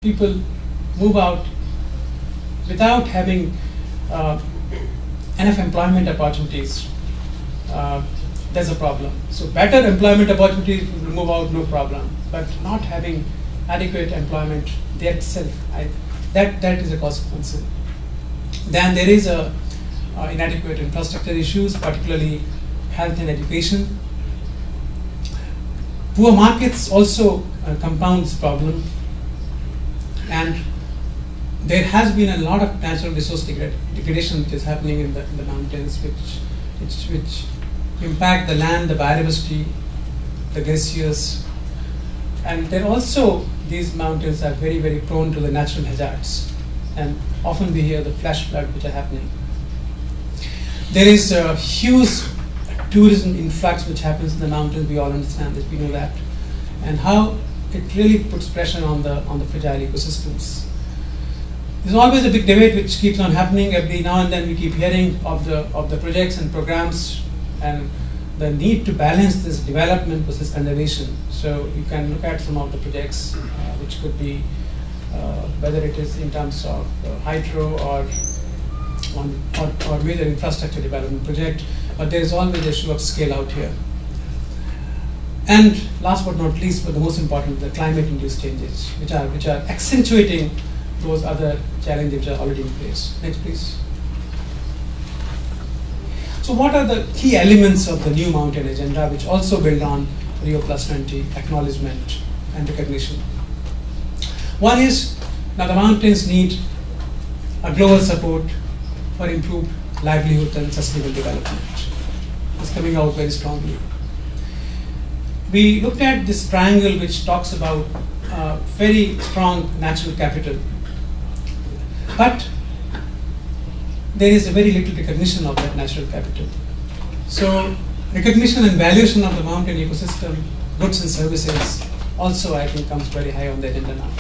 people move out without having enough employment opportunities, there's a problem. So better employment opportunities will move out, no problem. But not having adequate employment there itself, that is a cause of concern. Then there is inadequate infrastructure issues, particularly health and education. Poor markets also compound this problem, and there has been a lot of natural resource degradation which is happening in the mountains, which impact the land, the biodiversity, the glaciers, and then also these mountains are very, very prone to the natural hazards, and often we hear the flash flood which are happening. There is a huge tourism influx which happens in the mountains. We all understand this, we know that, and how it really puts pressure on the fragile ecosystems. There's always a big debate which keeps on happening. Every now and then we keep hearing of the projects and programs and the need to balance this development versus conservation. So you can look at some of the projects which could be whether it is in terms of hydro or major infrastructure development project, but there is always the issue of scale out here. And last but not least, but the most important, the climate-induced changes, which are accentuating those other challenges which are already in place. Next, please. So what are the key elements of the new mountain agenda, which also build on Rio+20 acknowledgement and recognition? One is, now the mountains need a global support for improved livelihood and sustainable development. It's coming out very strongly. We looked at this triangle which talks about very strong natural capital, but there is a very little recognition of that natural capital. So recognition and valuation of the mountain ecosystem, goods and services, also I think comes very high on the agenda now.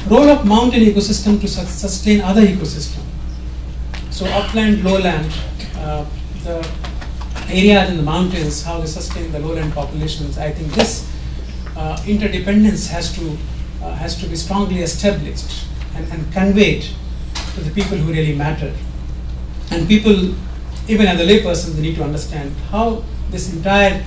Role of mountain ecosystem to sustain other ecosystem. So upland, lowland, the areas in the mountains, how they sustain the lowland populations. I think this interdependence has to be strongly established and conveyed to the people who really matter. And people, even as a layperson, they need to understand how this entire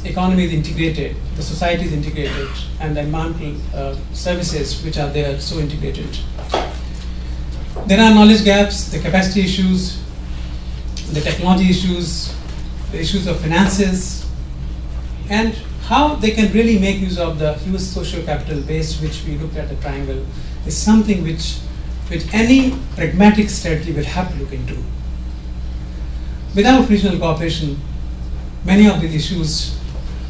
economy is integrated, the society is integrated, and the environmental services which are there so integrated. There are knowledge gaps, the capacity issues, the technology issues, the issues of finances, and how they can really make use of the huge social capital base which we looked at the triangle is something which any pragmatic strategy will have to look into. Without regional cooperation, many of these issues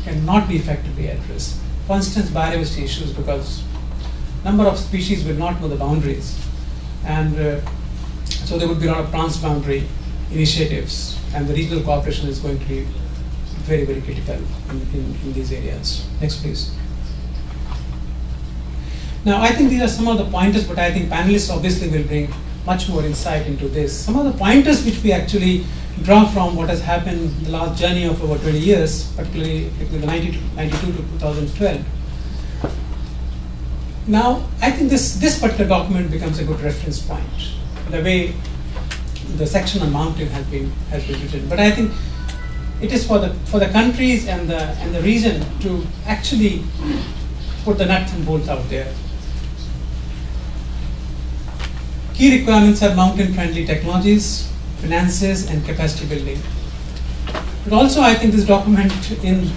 cannot be effectively addressed. For instance, biodiversity issues, because number of species will not know the boundaries, and so there would be a lot of transboundary initiatives, and the regional cooperation is going to be very, very critical in these areas. Next, please. Now, I think these are some of the pointers, but I think panelists obviously will bring much more insight into this. Some of the pointers which we actually draw from what has happened in the last journey of over 20 years, particularly the 92 to 2012. Now, I think this particular document becomes a good reference point, the way the section on mountain has been written. But I think it is for the countries and the region to actually put the nuts and bolts out there. Key requirements are mountain-friendly technologies, finances, and capacity building. But also, I think this document, in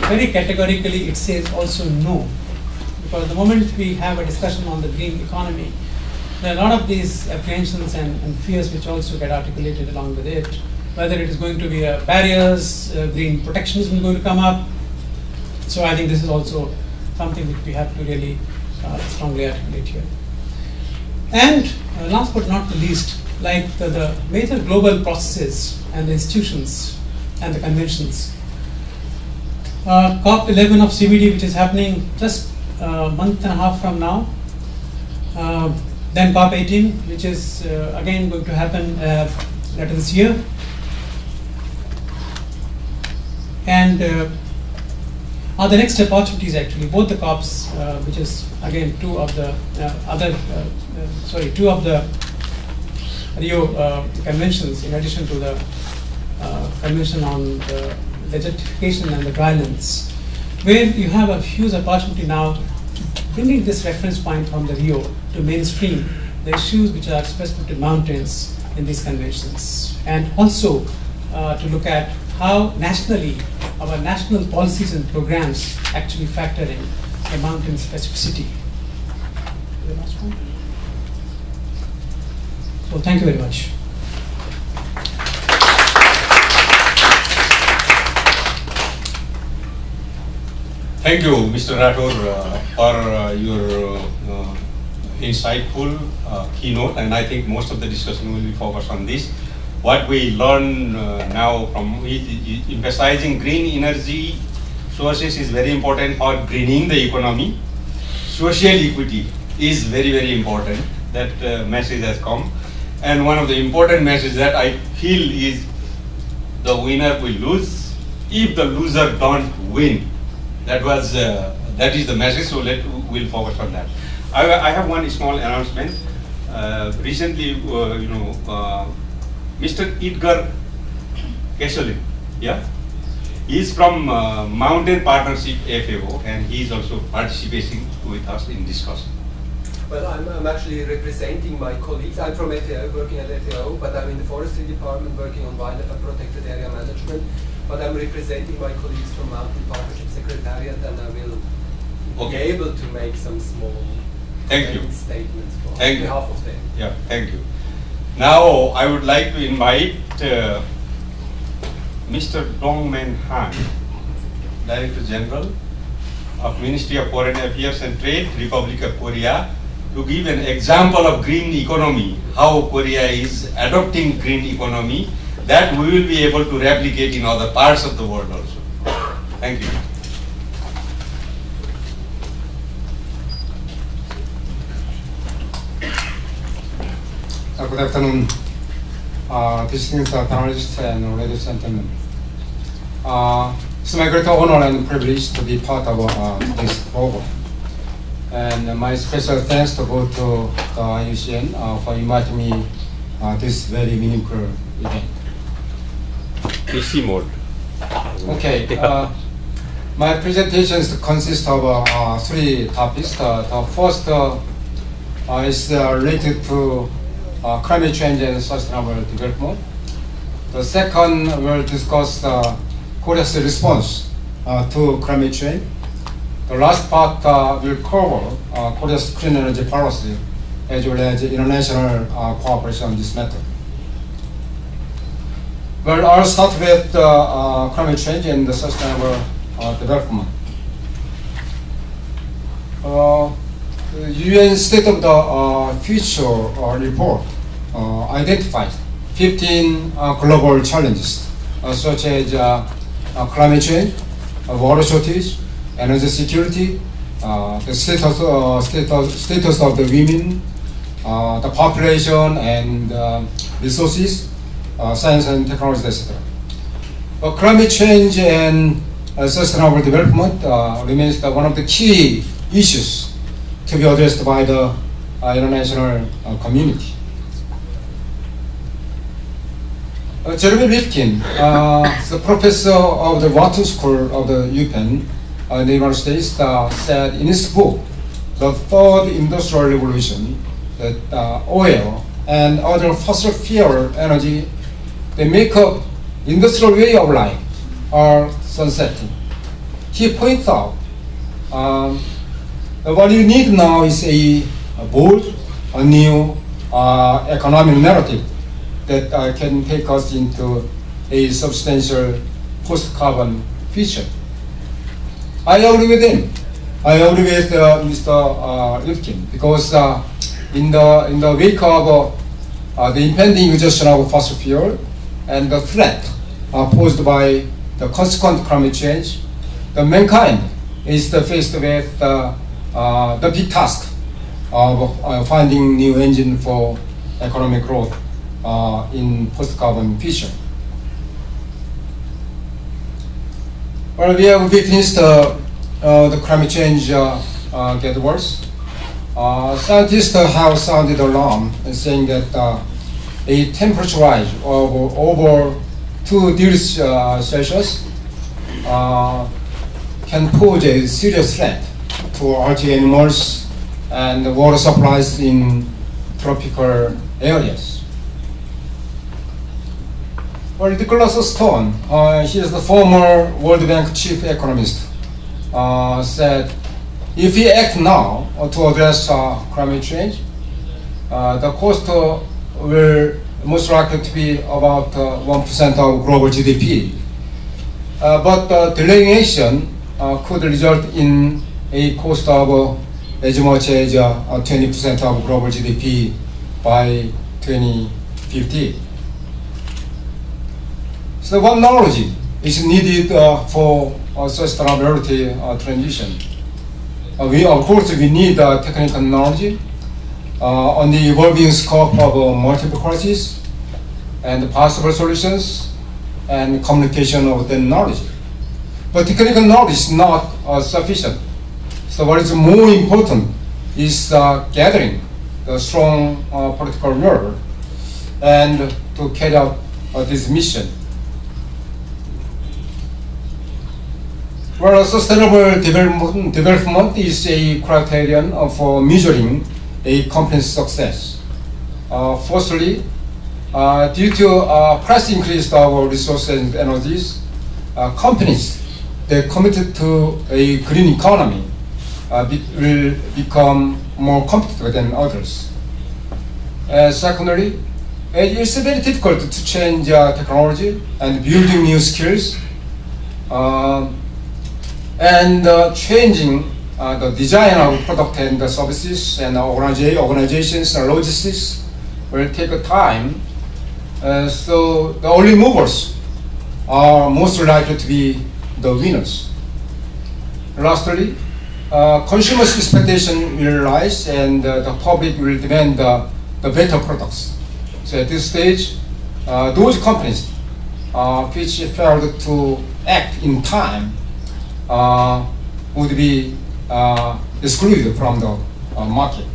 very categorically, it says also no, because the moment we have a discussion on the green economy, there are a lot of these apprehensions and fears which also get articulated along with it. Whether it is going to be barriers, green protectionism is going to come up. So I think this is also something which we have to really strongly articulate here. And last but not the least, like the major global processes and the institutions and the conventions. COP11 of CBD, which is happening just a month and a half from now. Then COP18, which is again going to happen later this year. And are the next opportunities actually. Both the COPs, which is again two of the Rio conventions, in addition to the convention on the desertification and the drylands, where you have a huge opportunity now bringing this reference point from the Rio to mainstream the issues which are specific to mountains in these conventions, and also to look at how nationally our national policies and programs actually factor in the mountain specificity. The last one. So thank you very much. Thank you, Mr. Rathore, for your insightful keynote, and I think most of the discussion will be focused on this. What we learn now from emphasizing green energy sources is very important for greening the economy. Social equity is very, very important. That message has come. And one of the important messages that I feel is the winner will lose if the loser don't win. That is the message, so we'll focus on that. I have one small announcement. Recently, Mr. Edgar Kesselin, yeah? He is from Mountain Partnership FAO, and he is also participating with us in discussion. Well, I'm actually representing my colleagues. I'm from FAO, working at FAO, but I'm in the forestry department working on wildlife and protected area management. But I'm representing my colleagues from Mountain Partnership Secretariat, and I will be able to make some small statements on behalf of them. Yeah, thank you. Now, I would like to invite Mr. Dongman Han, Director General of Ministry of Foreign Affairs and Trade, Republic of Korea, to give an example of green economy, how Korea is adopting green economy, that we will be able to replicate in other parts of the world also. Thank you. Good afternoon, distinguished panelists and ladies and gentlemen. It's my great honor and privilege to be part of today's program. And my special thanks to both to the IUCN for inviting me this very meaningful event. PC mode. Okay. My presentations consist of three topics. The first is related to climate change and sustainable development. The second will discuss Korea's response to climate change. The last part will cover Korea's clean energy policy as well as international cooperation on this matter. Well, I'll start with climate change and the sustainable development. The UN State of the Future report identified 15 global challenges such as climate change, water shortage, energy security, the status of the women, the population and resources, science and technology, etc. Climate change and sustainable development remains one of the key issues to be addressed by the international community. Jeremy Rifkin, the professor of the Water School of the UPenn in the United States, said in his book, The Third Industrial Revolution, that oil and other fossil fuel energy, they make up industrial way of life, are sunsetting. He points out what you need now is a bold, a new economic narrative that can take us into a substantial post-carbon future. I agree with him. I agree with Mr. Rifkin, because in the wake of the impending exhaustion of fossil fuel and the threat posed by the consequent climate change, the mankind is faced with the big task of finding new engine for economic growth in post-carbon future. Well, we have witnessed the climate change get worse, scientists have sounded alarm saying that a temperature rise of over 2 degrees Celsius can pose a serious threat to Arctic animals and water supplies in tropical areas. Well, Nicholas Stone, he is the former World Bank chief economist, said if we act now to address climate change, the cost will most likely to be about 1% of global GDP. But delaying action could result in a cost of as much as 20% of global GDP by 2050. So what knowledge is needed for sustainability transition? Of course, we need technical knowledge on the evolving scope of multiple crises and possible solutions and communication of the knowledge. But technical knowledge is not sufficient. So what is more important is gathering the strong political will and to carry out this mission. Well, sustainable development is a criterion for measuring a company's success. Firstly, due to price increase of resources and energies, companies that committed to a green economy will become more competitive than others. Secondly, it's very difficult to change technology and building new skills. And changing the design of product and the services and organizations and logistics will take time. So the early movers are most likely to be the winners. Lastly, consumers' expectation will rise and the public will demand the better products. So at this stage, those companies which failed to act in time would be excluded from the market.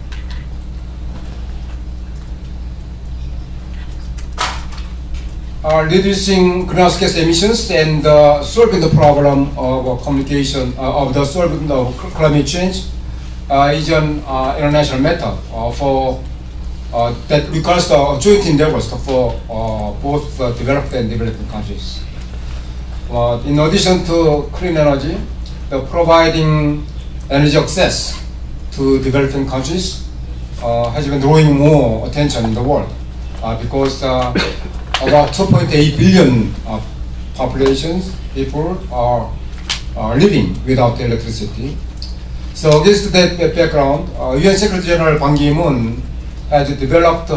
Reducing greenhouse gas emissions and solving the problem of communication solving the climate change is an international matter that requires joint endeavors for both developed and developing countries. In addition to clean energy, providing energy access to developing countries has been drawing more attention in the world because about 2.8 billion people are living without electricity. So against that background, UN Secretary General Ban Ki-moon has developed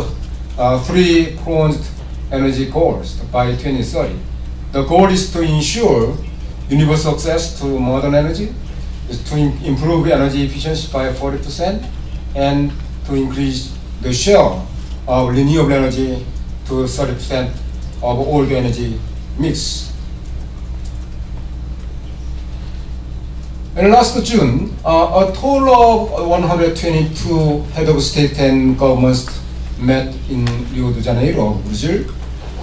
3 pronged energy goals by 2030. The goal is to ensure universal access to modern energy, is to improve energy efficiency by 40%, and to increase the share of renewable energy to 30% of all the energy mix. And last June, a total of 122 head of state and governments met in Rio de Janeiro, Brazil,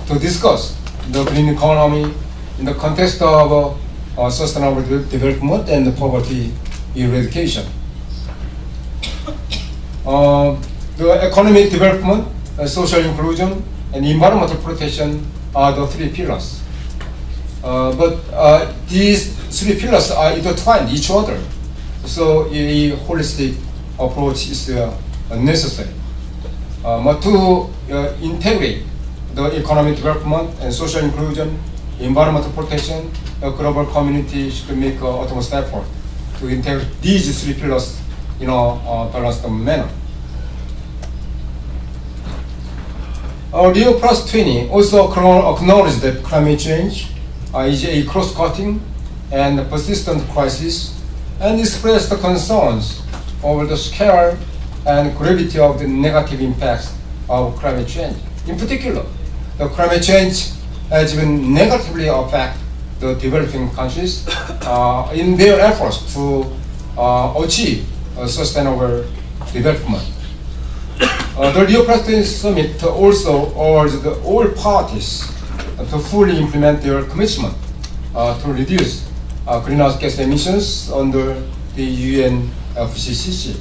to discuss the green economy in the context of sustainable development and poverty eradication. The economic development, social inclusion, and environmental protection are the 3 pillars. But these 3 pillars are intertwined each other, so a holistic approach is necessary. But to integrate the economic development and social inclusion, environmental protection, the global community should make utmost effort to integrate these 3 pillars in a balanced manner. Rio+20 also acknowledged that climate change is a cross-cutting and persistent crisis and expressed concerns over the scale and gravity of the negative impacts of climate change. In particular, the climate change has been negatively affect the developing countries in their efforts to achieve sustainable development. The Rio+20 summit also urged all parties to fully implement their commitment to reduce greenhouse gas emissions under the UN FCCC.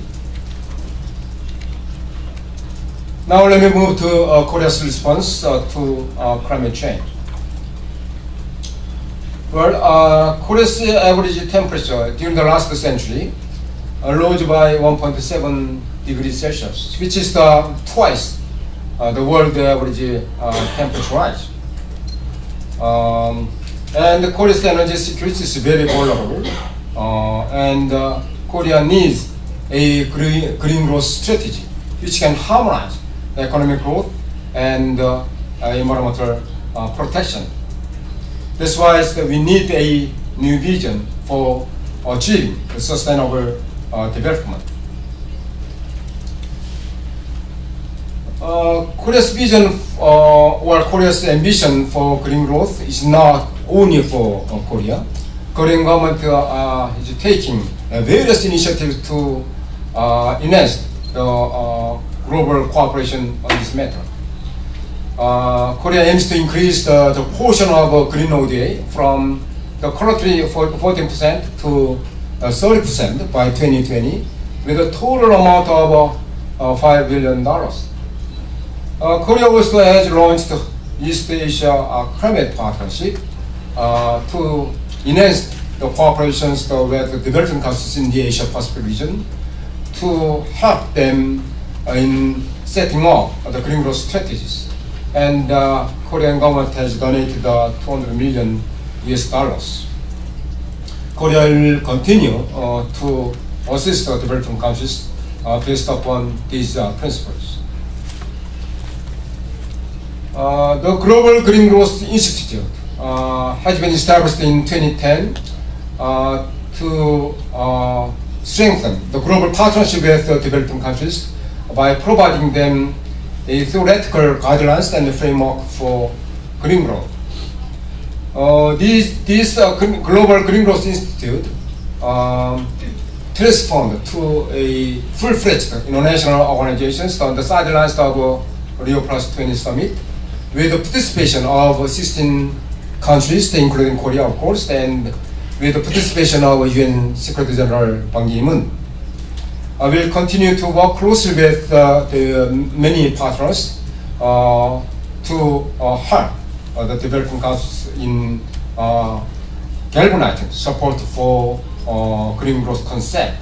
Now let me move to Korea's response to climate change. Well, Korea's average temperature during the last century rose by 1.7 degrees Celsius, which is twice the world average temperature rise. And Korea's energy security is very vulnerable, and Korea needs a green growth strategy which can harmonize economic growth and environmental protection. That's why we need a new vision for achieving sustainable development. Korea's vision or Korea's ambition for green growth is not only for Korea. Korean government is taking various initiatives to enhance the global cooperation on this matter. Korea aims to increase the portion of green ODA from the currently 14% to 30% by 2020, with a total amount of $5 billion. Korea also has launched East Asia Climate Partnership to enhance the cooperation with the developing countries in the Asia-Pacific region to help them in setting up the green growth strategies. And Korean government has donated $200 million US. Korea will continue to assist the developing countries based upon these principles. The Global Green Growth Institute has been established in 2010 to strengthen the global partnership with the developing countries by providing them a theoretical guidelines and a framework for green growth. This Global Green Growth Institute transformed to a full-fledged international organization on the sidelines of Rio+20 summit, with the participation of 16 countries, including Korea, of course, and with the participation of UN Secretary General Ban Ki-moon. I will continue to work closely with the many partners to help the developing countries in galvanizing support for green growth concept.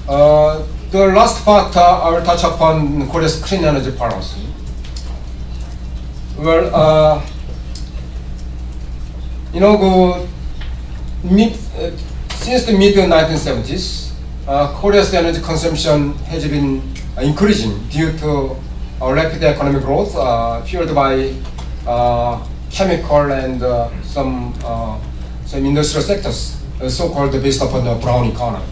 The last part I will touch upon Korea's clean energy policy. Well, since the mid-1970s, Korea's energy consumption has been increasing due to rapid economic growth fueled by chemical and some industrial sectors, so-called based upon the brown economy.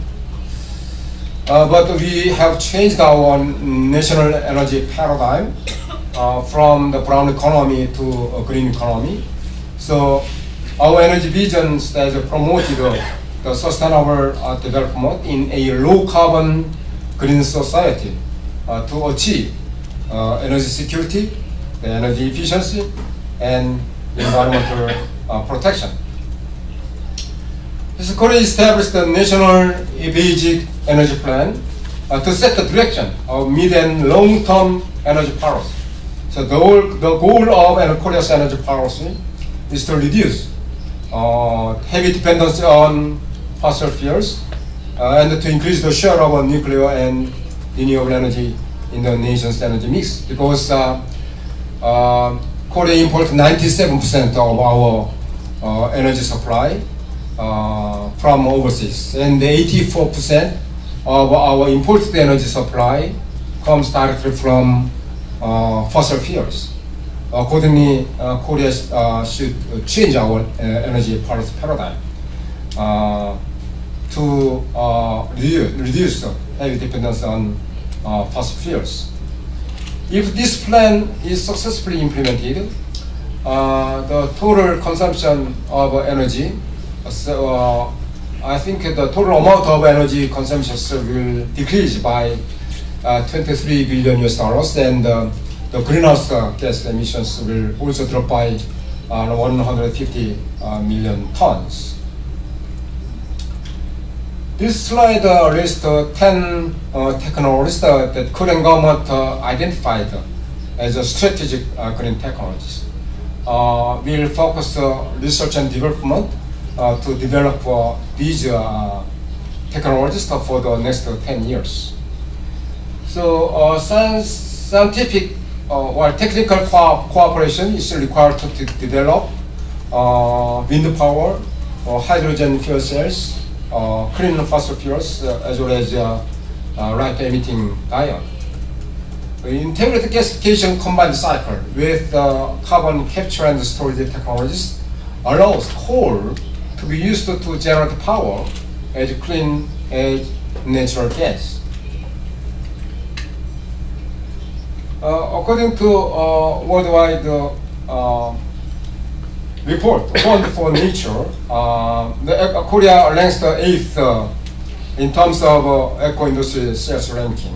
But we have changed our national energy paradigm from the brown economy to a green economy. So our energy vision has promoted the sustainable development in a low-carbon green society to achieve energy security, the energy efficiency, and environmental protection. This Korea established the National Basic Energy Plan to set the direction of mid and long-term energy policy. So the goal of Korea's energy policy is to reduce heavy dependency on fossil fuels and to increase the share of nuclear and renewable energy in the nation's energy mix, because Korea imports 97% of our energy supply from overseas, and 84% of our imported energy supply comes directly from fossil fuels. Accordingly, Korea should change our energy policy paradigm to reduce heavy dependence on fossil fuels. If this plan is successfully implemented, the total consumption of energy, so I think the total amount of energy consumption will decrease by 23 billion US dollars, and the greenhouse gas emissions will also drop by 150 million tons. This slide lists 10 technologies that Korean government identified as a strategic green technologies. We'll focus research and development to develop these technologies for the next 10 years. So scientific or technical cooperation is required to develop wind power, hydrogen fuel cells, clean fossil fuels, as well as light emitting ion. Integrated gasification combined cycle with carbon capture and storage technologies allows coal to be used to generate power as clean as natural gas. According to worldwide report, Fund for Nature, Korea ranks the 8th in terms of eco-industry sales ranking.